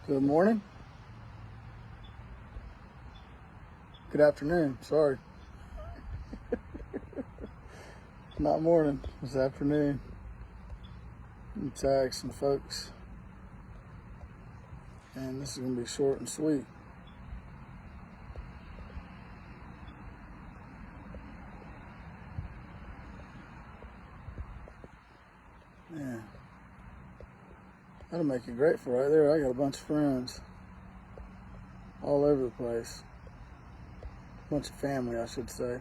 Good morning. Good afternoon. Sorry. Not morning. It's afternoon. I'm tag some folks. And this is going to be short and sweet. Yeah. That'll make you grateful right there. I got a bunch of friends all over the place. A bunch of family, I should say.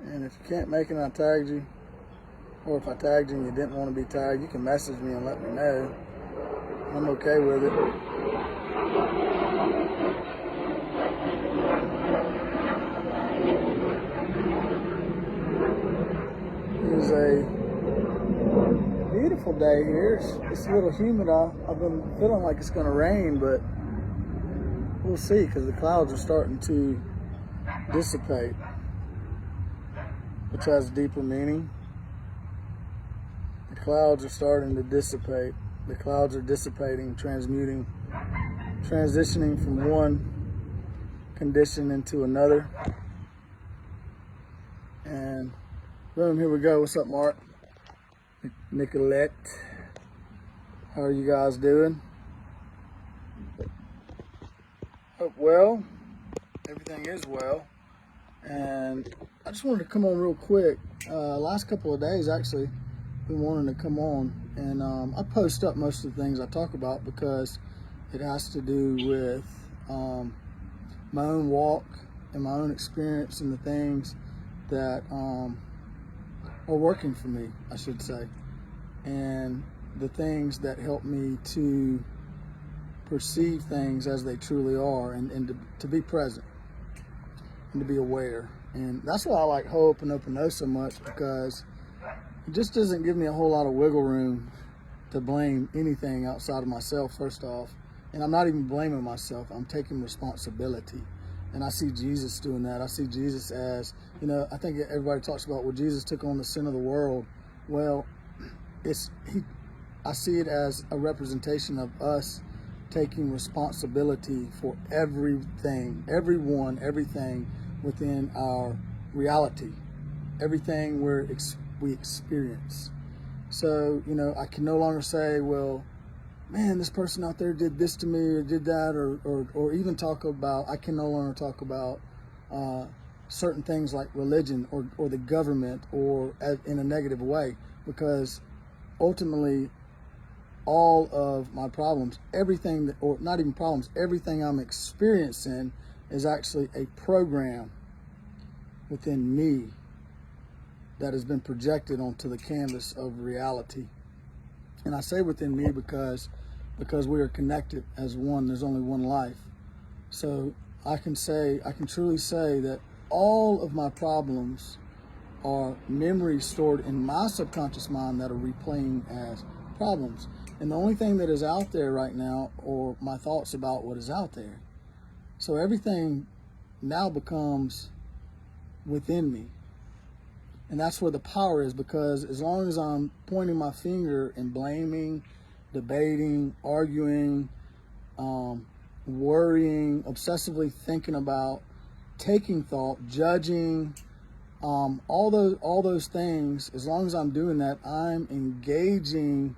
And if you can't make it, I tagged you. Or if I tagged you and you didn't want to be tagged, you can message me and let me know. I'm okay with it. It is a beautiful day here. It's a little humid. I've been feeling like it's going to rain, but we'll see because the clouds are starting to dissipate, which has deeper meaning. The clouds are starting to dissipate. The clouds are dissipating, transmuting, transitioning from one condition into another. And boom, here we go. What's up, Mark? Nicolette. How are you guys doing? Hope well. Everything is well. And I just wanted to come on real quick. Last couple of days, actually, been wanting to come on. And I post up most of the things I talk about because it has to do with my own walk and my own experience and the things that are working for me, I should say. And the things that help me to perceive things as they truly are and to be present and to be aware. And that's why I like Ho'oponopono so much, because it just doesn't give me a whole lot of wiggle room to blame anything outside of myself, first off. And I'm not even blaming myself. I'm taking responsibility. And I see Jesus doing that. I see Jesus as, I think everybody talks about, well, Jesus took on the sin of the world. Well, I see it as a representation of us taking responsibility for everything, everyone, everything within our reality, everything we experience. So, I can no longer say, well, man, this person out there did this to me or did that, or even I can no longer talk about certain things like religion or the government or in a negative way, because ultimately all of my problems, everything everything I'm experiencing is actually a program within me that has been projected onto the canvas of reality. And I say within me because we are connected as one. There's only one life. So I can truly say that all of my problems are memories stored in my subconscious mind that are replaying as problems. And the only thing that is out there right now are my thoughts about what is out there. So everything now becomes within me. And that's where the power is, because as long as I'm pointing my finger and blaming, debating, arguing, worrying, obsessively thinking about, taking thought, judging, all those things, as long as I'm doing that, I'm engaging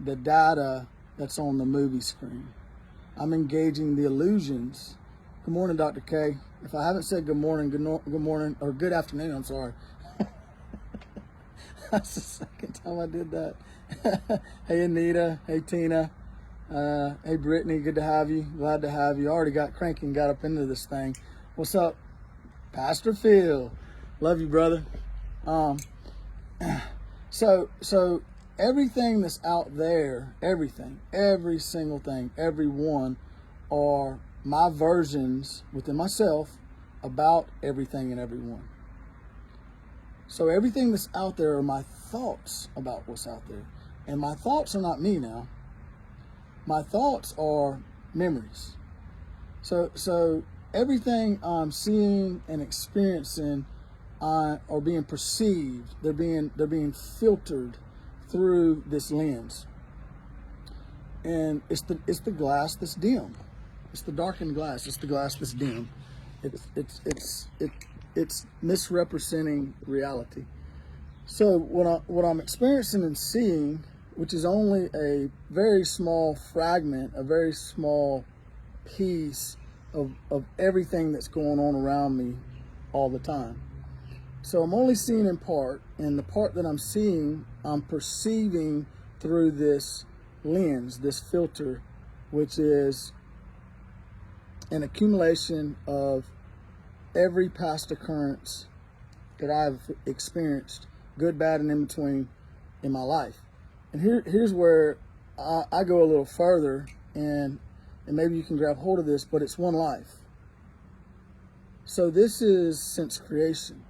the data that's on the movie screen. I'm engaging the illusions. Good morning, Dr. K. If I haven't said good morning, good morning, or good afternoon, I'm sorry. That's the second time I did that. Hey, Anita. Hey, Tina. Hey, Brittany. Good to have you. Glad to have you. I already got cranky and got up into this thing. What's up? Pastor Phil. Love you, brother. So everything that's out there, everything, every single thing, everyone are my versions within myself about everything and everyone. So everything that's out there are my thoughts about what's out there. And my thoughts are not me now. My thoughts are memories. So everything I'm seeing and experiencing are being perceived. They're being filtered through this lens. And it's the glass that's dim. It's the darkened glass. It's the glass that's dim. It's misrepresenting reality. So what I'm experiencing and seeing, which is only a very small fragment, a very small piece of everything that's going on around me all the time. So I'm only seeing in part, and the part that I'm seeing, I'm perceiving through this lens, this filter, which is an accumulation of every past occurrence that I've experienced, good, bad, and in between, in my life. And here's where I go a little further, and maybe you can grab hold of this, but it's one life. So this is since creation.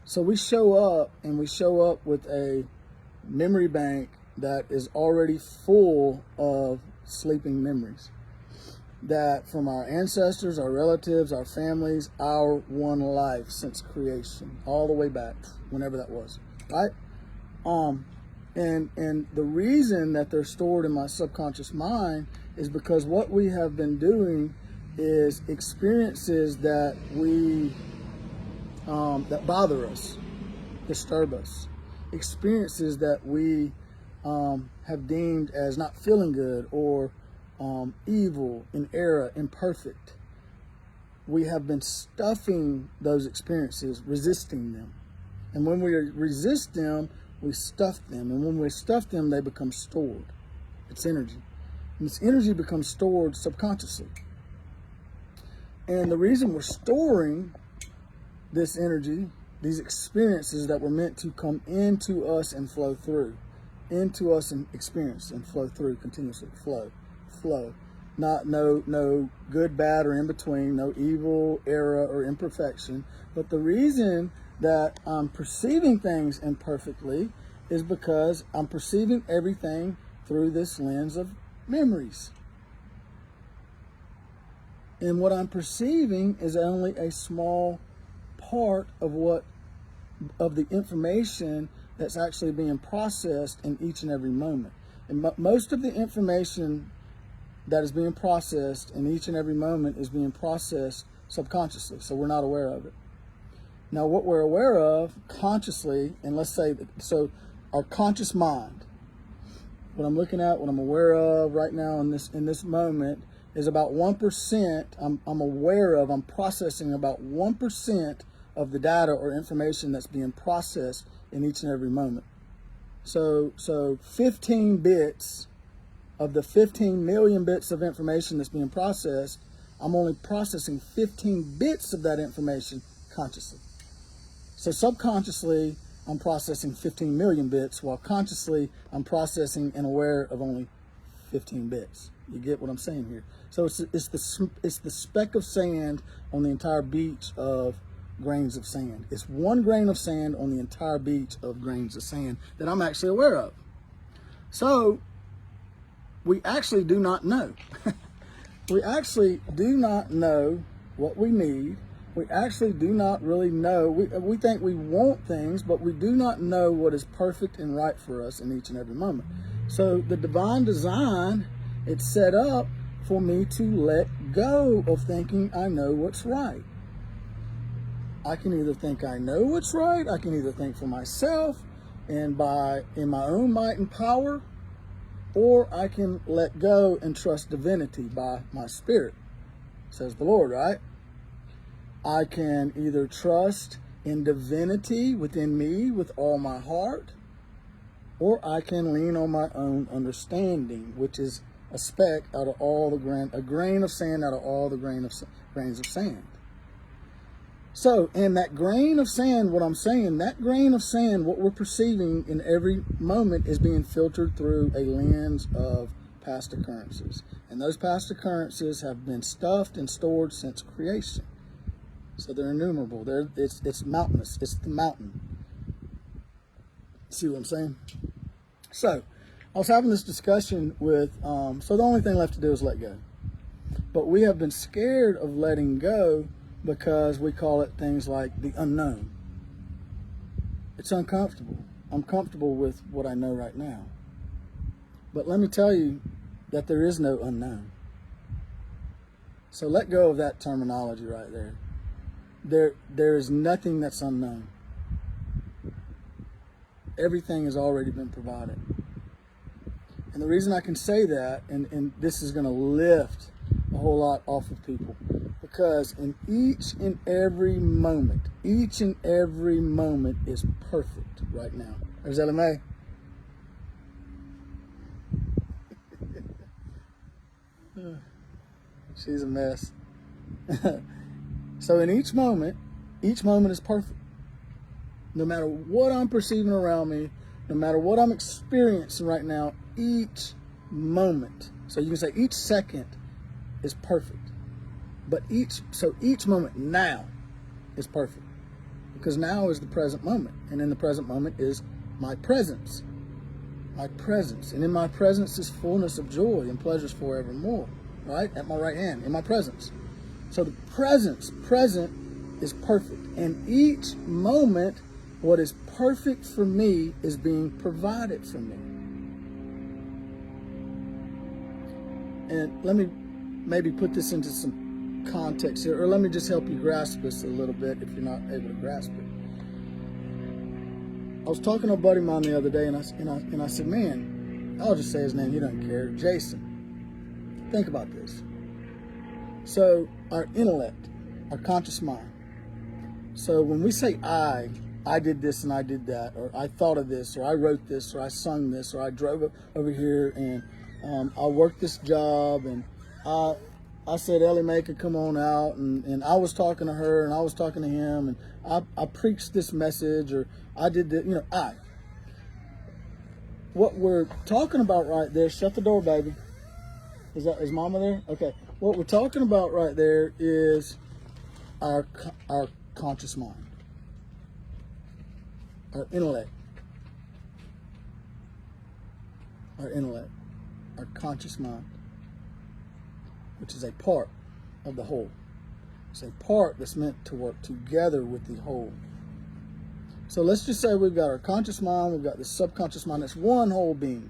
So we show up, and we show up with a memory bank that is already full of sleeping memories. That from our ancestors, our relatives, our families, our one life since creation, all the way back, whenever that was, right? And the reason that they're stored in my subconscious mind is because what we have been doing is experiences that that bother us, disturb us, experiences that we have deemed as not feeling good or evil, in error, imperfect. We have been stuffing those experiences, resisting them. And when we resist them, we stuff them. And when we stuff them, they become stored. It's energy. And this energy becomes stored subconsciously. And the reason we're storing this energy, these experiences that were meant to come into us and flow through, into us and experience and flow through continuously, flow. Not no good, bad, or in between, no evil, error, or imperfection. But the reason that I'm perceiving things imperfectly is because I'm perceiving everything through this lens of memories. And what I'm perceiving is only a small part of the information that's actually being processed in each and every moment. And most of the information that is being processed in each and every moment is being processed subconsciously, so we're not aware of it. Now, what we're aware of consciously, and let's say, so our conscious mind, what I'm looking at, what I'm aware of right now in this moment is about 1%. I'm aware of, I'm processing about 1% of the data or information that's being processed in each and every moment. So 15 bits of the 15 million bits of information that's being processed, I'm only processing 15 bits of that information consciously. So subconsciously, I'm processing 15 million bits, while consciously, I'm processing and aware of only 15 bits. You get what I'm saying here? So it's the speck of sand on the entire beach of grains of sand. It's one grain of sand on the entire beach of grains of sand that I'm actually aware of. So we actually do not know. We actually do not know what we need. We actually do not really know. We think we want things, but we do not know what is perfect and right for us in each and every moment. So the divine design, it's set up for me to let go of thinking I know what's right. I can either think I know what's right, I can either think for myself and in my own might and power, or I can let go and trust divinity by my spirit, says the Lord, right? I can either trust in divinity within me with all my heart, or I can lean on my own understanding, which is a speck out of all a grain of sand out of all the grains of sand. So, in that grain of sand, what I'm saying, that grain of sand, what we're perceiving in every moment is being filtered through a lens of past occurrences. And those past occurrences have been stuffed and stored since creation. So they're innumerable. It's mountainous. It's the mountain. See what I'm saying? So, I was having this discussion with, so the only thing left to do is let go. But we have been scared of letting go because we call it things like the unknown. It's uncomfortable. I'm comfortable with what I know right now. But let me tell you that there is no unknown. So let go of that terminology right there. There is nothing that's unknown. Everything has already been provided. And the reason I can say that, and this is going to lift a whole lot off of people, because in each and every moment is perfect right now. There's Ella May. She's a mess. So in each moment is perfect. No matter what I'm perceiving around me, no matter what I'm experiencing right now, each moment, so you can say each second is perfect. But each moment now is perfect. Because now is the present moment. And in the present moment is my presence. My presence. And in my presence is fullness of joy and pleasures forevermore. Right? At my right hand, in my presence. So the present is perfect. And each moment, what is perfect for me is being provided for me. And let me maybe put this into some context here, or let me just help you grasp this a little bit if you're not able to grasp it. I was talking to a buddy of mine the other day, and I said, man, I'll just say his name, he doesn't care, Jason. Think about this. So our intellect, our conscious mind. So when we say I did this and I did that, or I thought of this, or I wrote this, or I sung this, or I drove over here and I worked this job, and I said Ellie Mae could come on out, and I was talking to her, and I was talking to him, and I preached this message, or I did this, What we're talking about right there, shut the door, baby. Is Mama there? Okay. What we're talking about right there is our conscious mind, our intellect, our conscious mind, which is a part of the whole. It's a part that's meant to work together with the whole. So let's just say we've got our conscious mind, we've got the subconscious mind. That's one whole being.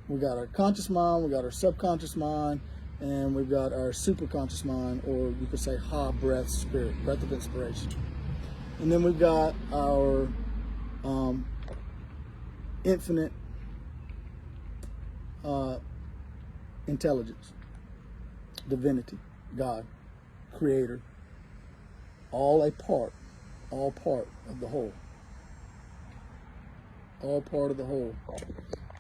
We've got our conscious mind, we've got our subconscious mind, and we've got our superconscious mind, or you could say breath, spirit, breath of inspiration. And then we've got our infinite intelligence, divinity, God, creator, all part of the whole. All part of the whole.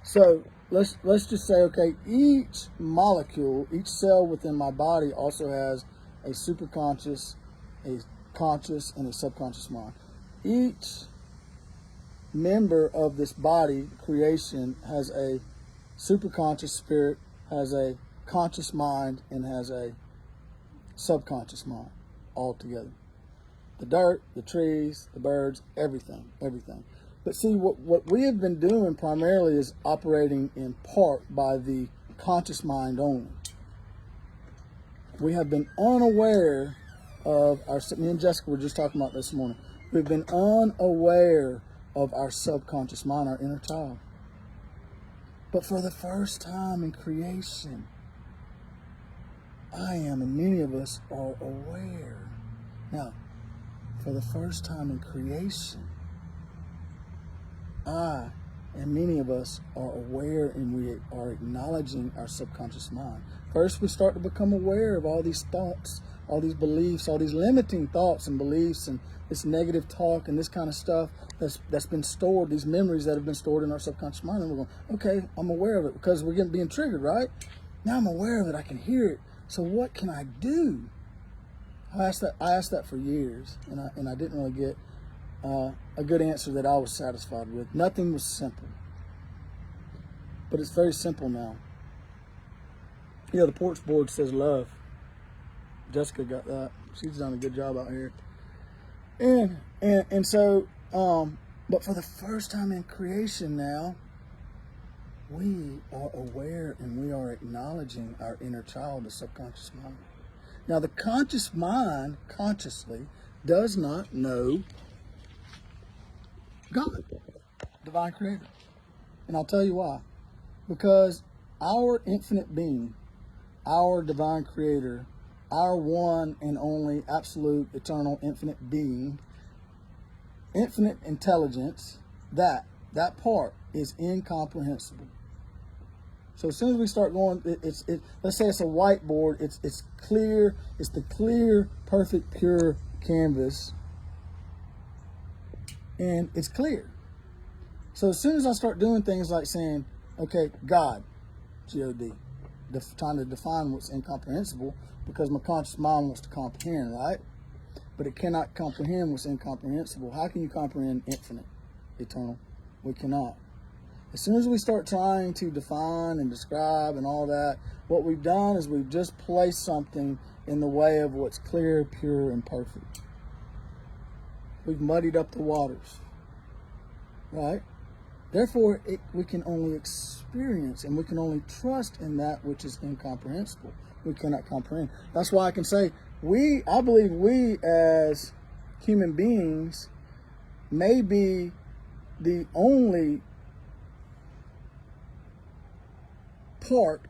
So let's just say, okay, each molecule, each cell within my body also has a superconscious, a conscious, and a subconscious mind. Each member of this body creation has a superconscious spirit, has a conscious mind, and has a subconscious mind all together. The dirt, the trees, the birds, everything. But see, what we have been doing primarily is operating in part by the conscious mind only. We have been unaware of me and Jessica were just talking about this morning. We've been unaware of our subconscious mind, our inner child. But for the first time in creation, I am, and many of us are aware. Now, for the first time in creation, I and many of us are aware, and we are acknowledging our subconscious mind. First, we start to become aware of all these thoughts, all these beliefs, all these limiting thoughts and beliefs, and this negative talk and this kind of stuff that's been stored, these memories that have been stored in our subconscious mind. And we're going, okay, I'm aware of it because we're being triggered, right? Now I'm aware of it. I can hear it. So what can I do? I asked that for years, and I didn't really get a good answer that I was satisfied with. Nothing was simple. But it's very simple now. The porch board says love. Jessica got that. She's done a good job out here. And so, but for the first time in creation now, we are aware and we are acknowledging our inner child, the subconscious mind. Now, the conscious mind, consciously, does not know God. divine creator. And I'll tell you why. Because our infinite being, our divine creator, our one and only absolute eternal infinite being, infinite intelligence, that part is incomprehensible. So as soon as we start going, let's say it's a whiteboard, it's clear, it's the clear, perfect, pure canvas, and it's clear. So as soon as I start doing things like saying, okay, God, G-O-D, trying to define what's incomprehensible, because my conscious mind wants to comprehend, right? But it cannot comprehend what's incomprehensible. How can you comprehend infinite, eternal? We cannot. As soon as we start trying to define and describe and all that, what we've done is we've just placed something in the way of what's clear, pure, and perfect. We've muddied up the waters, right? Therefore, we can only experience and we can only trust in that which is incomprehensible. We cannot comprehend. That's why I can say I believe we as human beings may be the only part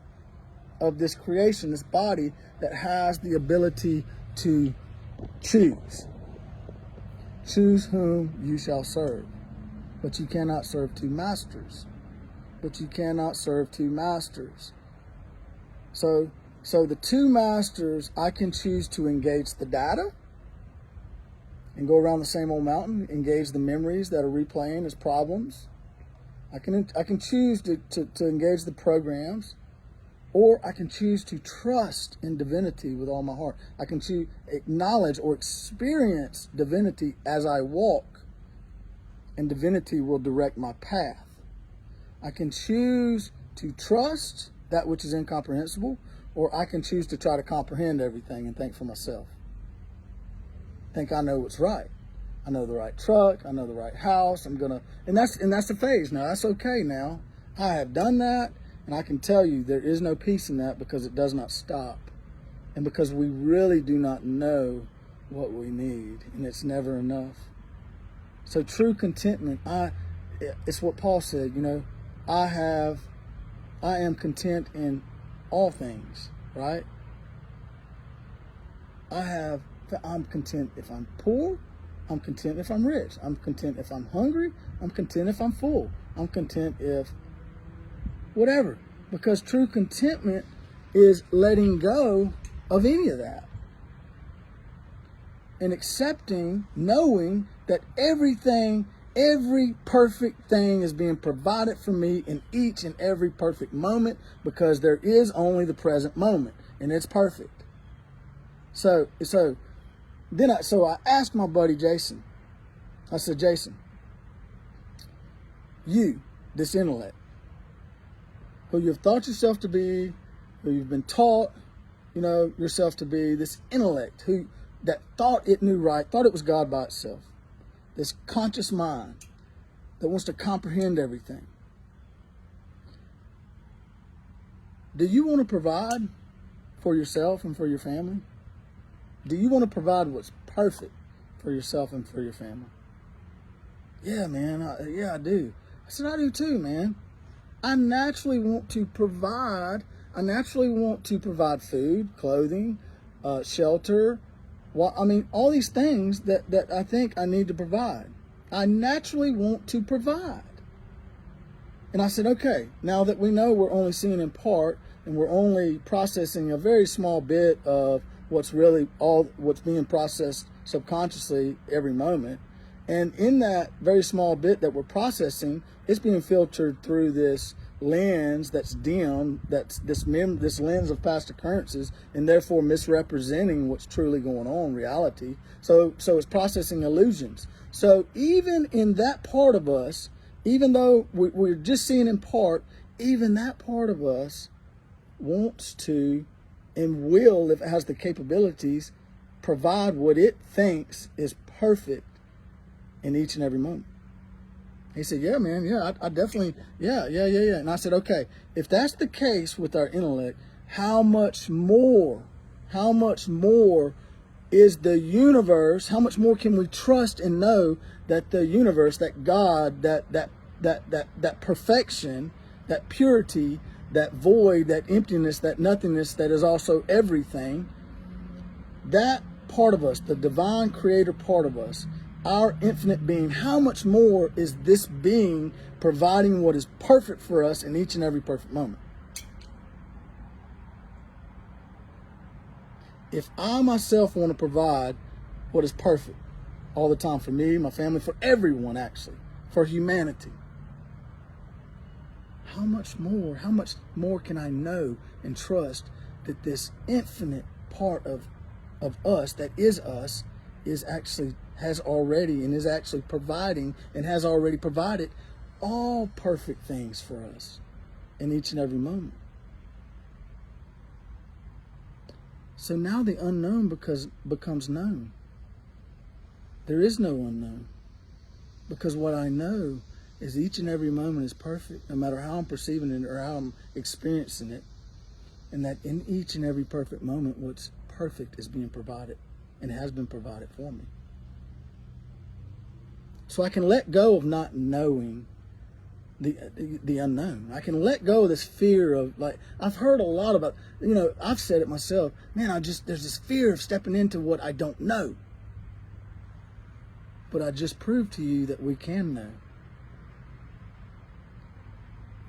of this creation, this body, that has the ability to choose. Choose whom you shall serve. But you cannot serve two masters. So the two masters, I can choose to engage the data and go around the same old mountain, engage the memories that are replaying as problems. I can choose to engage the programs, or I can choose to trust in divinity with all my heart. I can choose acknowledge or experience divinity as I walk, and divinity will direct my path. I can choose to trust that which is incomprehensible, or I can choose to try to comprehend everything and think for myself. Think I know what's right. I know the right truck. I know the right house. And that's the phase now. That's okay now. I have done that, and I can tell you there is no peace in that, because it does not stop, and because we really do not know what we need, and it's never enough. So true contentment, it's what Paul said. I am content in all things, right? I'm content if I'm poor. I'm content if I'm rich. I'm content if I'm hungry. I'm content if I'm full. I'm content if whatever. Because true contentment is letting go of any of that. And accepting, knowing that every perfect thing is being provided for me in each and every perfect moment, because there is only the present moment, and it's perfect. So I asked my buddy Jason. I said, Jason, you, this intellect, who you've thought yourself to be, who you've been taught, yourself to be, this intellect that thought it knew right, thought it was God by itself, this conscious mind that wants to comprehend everything. Do you want to provide for yourself and for your family? Do you want to provide what's perfect for yourself and for your family? Yeah, man. I do. I said, I do too, man. I naturally want to provide. I naturally want to provide food, clothing, shelter. All these things that I think I need to provide. I naturally want to provide. And I said, okay, now that we know we're only seeing in part, and we're only processing a very small bit of what's being processed subconsciously every moment. And in that very small bit that we're processing, it's being filtered through this lens that's dim, that's this lens of past occurrences, and therefore misrepresenting what's truly going on, reality. So it's processing illusions. So even in that part of us, even though we're just seeing in part, even that part of us wants to and will, if it has the capabilities, provide what it thinks is perfect in each and every moment. He said, yeah, man, yeah, I definitely, yeah. And I said, okay, if that's the case with our intellect, how much more is the universe, how much more can we trust and know that the universe, that God, that that perfection, that purity, that void, that emptiness, that nothingness that is also everything, that part of us, the divine creator part of us, our infinite being, how much more is this being providing what is perfect for us in each and every perfect moment? If I myself want to provide what is perfect all the time for me, my family, for everyone actually, for humanity, how much more can I know and trust that this infinite part of us, that is us, is actually, has already, and is actually providing, and has already provided all perfect things for us in each and every moment. So now the unknown becomes known. There is no unknown, because what I know is each and every moment is perfect, no matter how I'm perceiving it or how I'm experiencing it, and that in each and every perfect moment, what's perfect is being provided and has been provided for me. So I can let go of not knowing the unknown. I can let go of this fear of, like, I've heard a lot about, I've said it myself, man, there's this fear of stepping into what I don't know. But I just proved to you that we can know.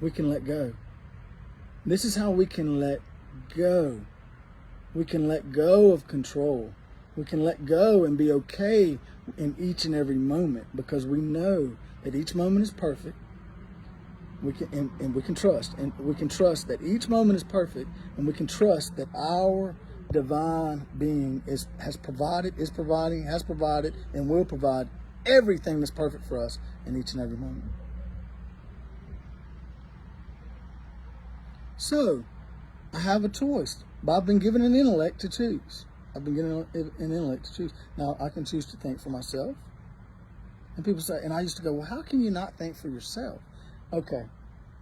We can let go. This is how we can let go. We can let go of control. We can let go and be okay in each and every moment, because we know that each moment is perfect. We can trust that each moment is perfect, and we can trust that our divine being has provided, and will provide everything that's perfect for us in each and every moment. So, I have a choice. But I've been given an intellect to choose. Now, I can choose to think for myself. And people say, and I used to go, well, how can you not think for yourself? Okay.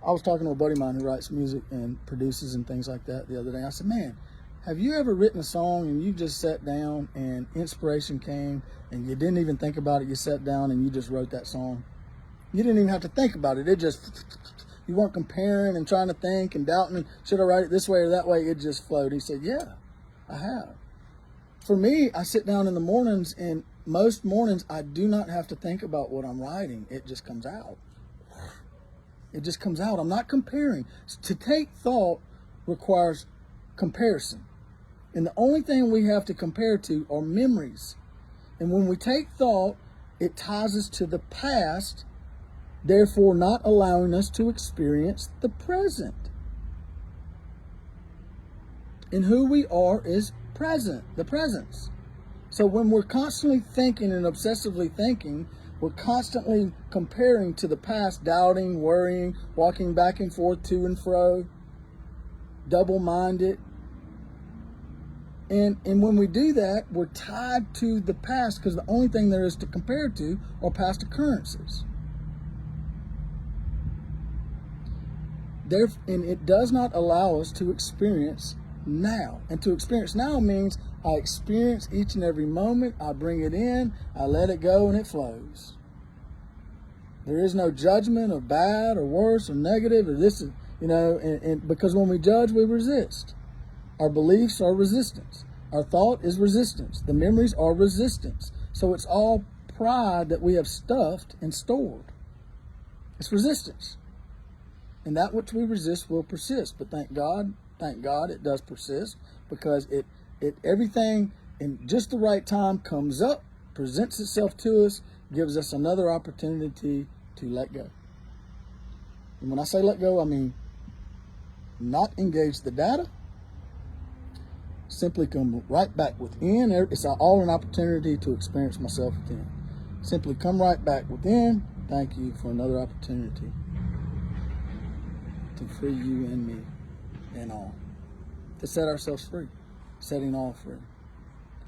I was talking to a buddy of mine who writes music and produces and things like that the other day. I said, man, have you ever written a song and you just sat down and inspiration came and you didn't even think about it? You sat down and you just wrote that song. You didn't even have to think about it. It just, you weren't comparing and trying to think and doubting, should I write it this way or that way? It just flowed. He said, yeah, I have. For me, I sit down in the mornings, and most mornings I do not have to think about what I'm writing. It just comes out. It just comes out. I'm not comparing. To take thought requires comparison. And the only thing we have to compare to are memories. And when we take thought, it ties us to the past, therefore not allowing us to experience the present. And who we are is present, the presence. So when we're constantly thinking and obsessively thinking, we're constantly comparing to the past, doubting, worrying, walking back and forth, to and fro, double-minded. And when we do that, we're tied to the past, because the only thing there is to compare to are past occurrences. And it does not allow us to experience now. And to experience now means I experience each and every moment, I bring it in, I let it go, and it flows. There is no judgment of bad or worse or negative or this is, and because when we judge, we resist. Our beliefs are resistance. Our thought is resistance. The memories are resistance. So it's all pride that we have stuffed and stored. It's resistance. And that which we resist will persist. But thank God it does persist, because it everything in just the right time comes up, presents itself to us, gives us another opportunity to let go. And when I say let go, I mean not engage the data, simply come right back within. It's all an opportunity to experience myself within. Simply come right back within. Thank you for another opportunity to free you and me and all. To set ourselves free. Setting all free.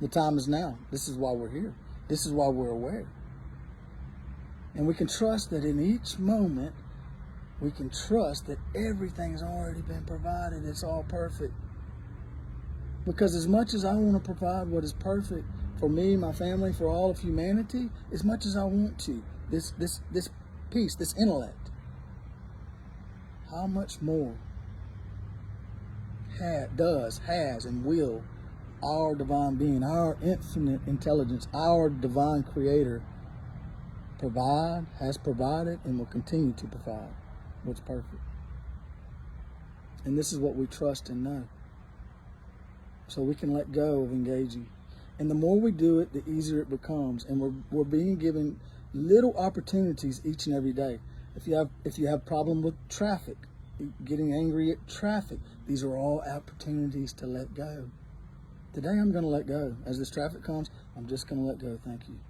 The time is now. This is why we're here. This is why we're aware. And we can trust that in each moment, we can trust that everything's already been provided. It's all perfect. Because as much as I want to provide what is perfect for me, my family, for all of humanity, as much as I want to, this peace, this intellect, how much more has, and will our divine being, our infinite intelligence, our divine creator has provided, and will continue to provide what's perfect. And this is what we trust and know. So we can let go of engaging. And the more we do it, the easier it becomes. And we're being given little opportunities each and every day. If you have problem with traffic, getting angry at traffic, these are all opportunities to let go. Today I'm going to let go. As this traffic comes, I'm just going to let go. Thank you.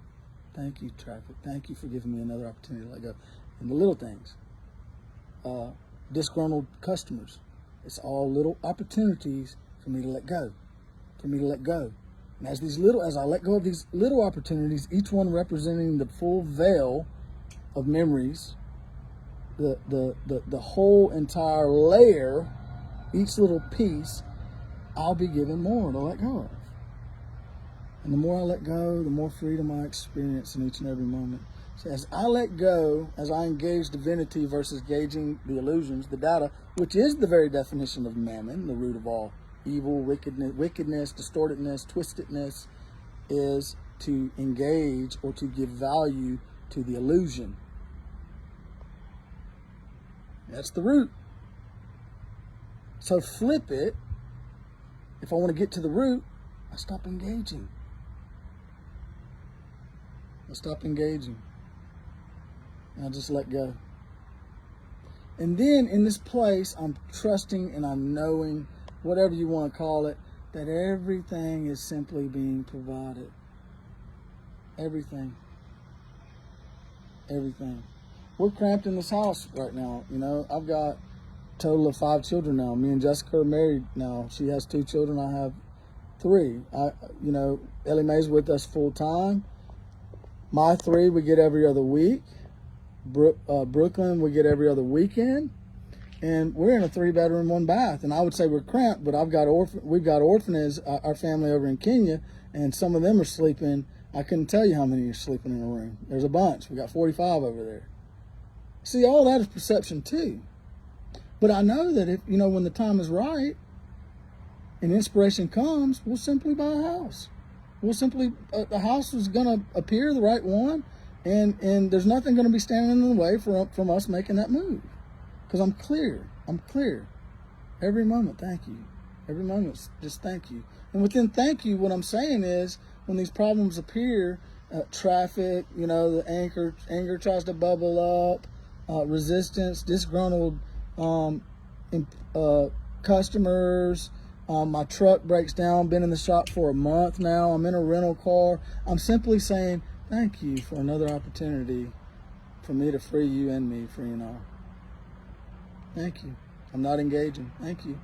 Thank you, traffic. Thank you for giving me another opportunity to let go. And the little things. Disgruntled customers. It's all little opportunities for me to let go. For me to let go. And as I let go of these little opportunities, each one representing the full veil of memories, the whole entire layer, each little piece, I'll be given more to let go of. And the more I let go, the more freedom I experience in each and every moment. So as I let go, as I engage divinity versus gauging the illusions, the data, which is the very definition of mammon, the root of all evil, wickedness, distortedness, twistedness, is to engage or to give value to the illusion. That's the root. So flip it. If I want to get to the root, I stop engaging. I stop engaging. And I just let go. And then in this place, I'm trusting and I'm knowing, whatever you want to call it, that everything is simply being provided. Everything. Everything. We're cramped in this house right now. You know, I've got a total of 5 children now. Me and Jessica are married now. She has 2 children. I have 3. Ellie Mae's with us full time. My 3 we get every other week. Brooklyn we get every other weekend. And we're in a 3-bedroom, 1 bath. And I would say we're cramped, but we've got orphans, our family over in Kenya, and some of them are sleeping. I couldn't tell you how many are sleeping in a room. There's a bunch. We got 45 over there. See, all that is perception too. But I know that if, when the time is right and inspiration comes, we'll simply buy a house. The house is going to appear, the right one, and there's nothing going to be standing in the way from us making that move. Because I'm clear. Every moment, thank you. Every moment, just thank you. And within thank you, what I'm saying is, when these problems appear, traffic, the anger tries to bubble up, resistance, disgruntled customers, my truck breaks down, been in the shop for a month now, I'm in a rental car. I'm simply saying, thank you for another opportunity for me to free you and me, free and all. Thank you. I'm not engaging. Thank you.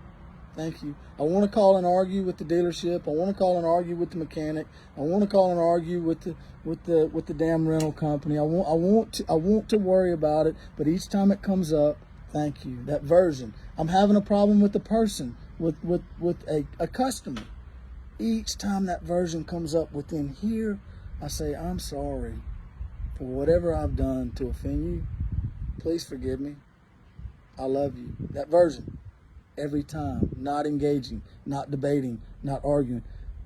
Thank you. I want to call and argue with the dealership. I want to call and argue with the mechanic. I want to call and argue with the damn rental company. I want to worry about it, but each time it comes up, thank you. That version. I'm having a problem with the person, with a customer. Each time that version comes up within here, I say, I'm sorry for whatever I've done to offend you. Please forgive me. I love you. That version. Every time. Not engaging, not debating, not arguing.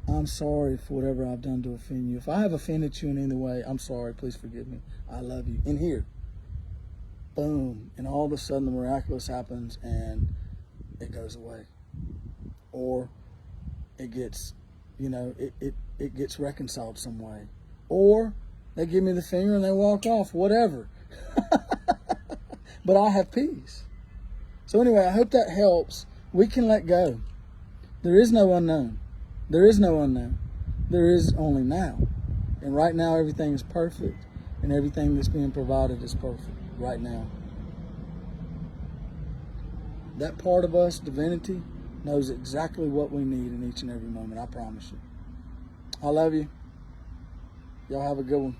I'm sorry for whatever I've done to offend you. If I have offended you in any way, I'm sorry. Please forgive me. I love you. In here. Boom. And all of a sudden the miraculous happens and it goes away. Or it gets, it gets reconciled some way. Or they give me the finger and they walk off. Whatever. But I have peace. So anyway, I hope that helps. We can let go. There is no unknown. There is no unknown. There is only now. And right now, everything is perfect. And everything that's being provided is perfect right now. That part of us, divinity, knows exactly what we need in each and every moment. I promise you. I love you. Y'all have a good one.